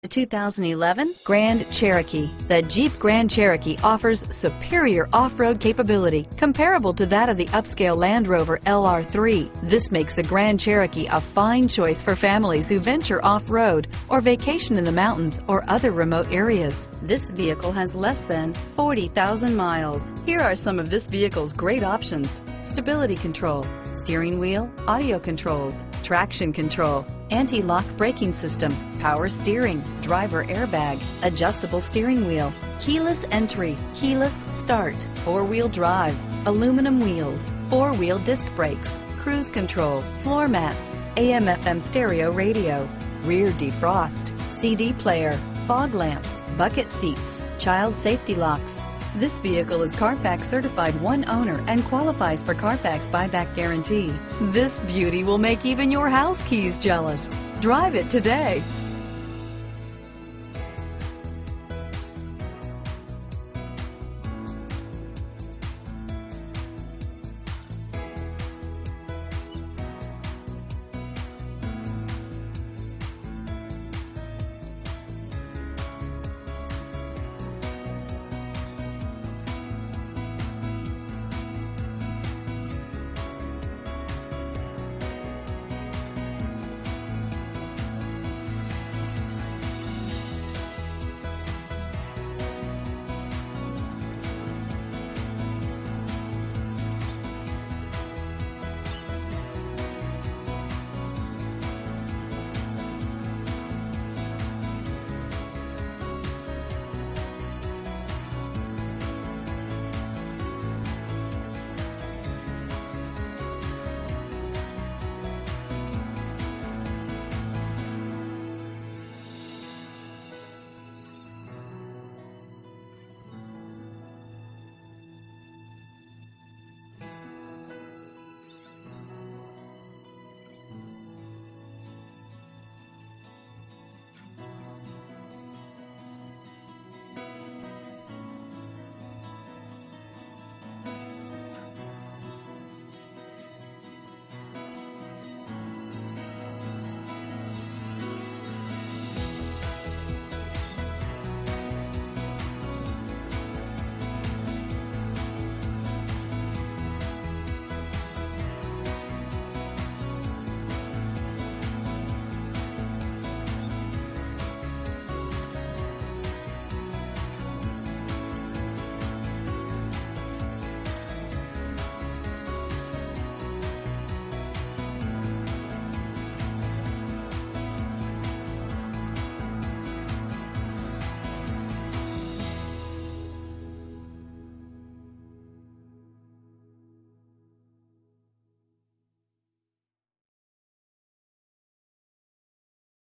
The 2011 Grand Cherokee. The Jeep Grand Cherokee offers superior off-road capability comparable to that of the upscale Land Rover LR3. This makes the Grand Cherokee a fine choice for families who venture off-road or vacation in the mountains or other remote areas. This vehicle has less than 40,000 miles. Here are some of this vehicle's great options: stability control, steering wheel audio controls, traction control, anti-lock braking system, power steering, driver airbag, adjustable steering wheel, keyless entry, keyless start, four-wheel drive, aluminum wheels, four-wheel disc brakes, cruise control, floor mats, AM/FM stereo radio, rear defrost, CD player, fog lamps, bucket seats, child safety locks. This vehicle is Carfax certified one owner and qualifies for Carfax buyback guarantee. This beauty will make even your house keys jealous. Drive it today.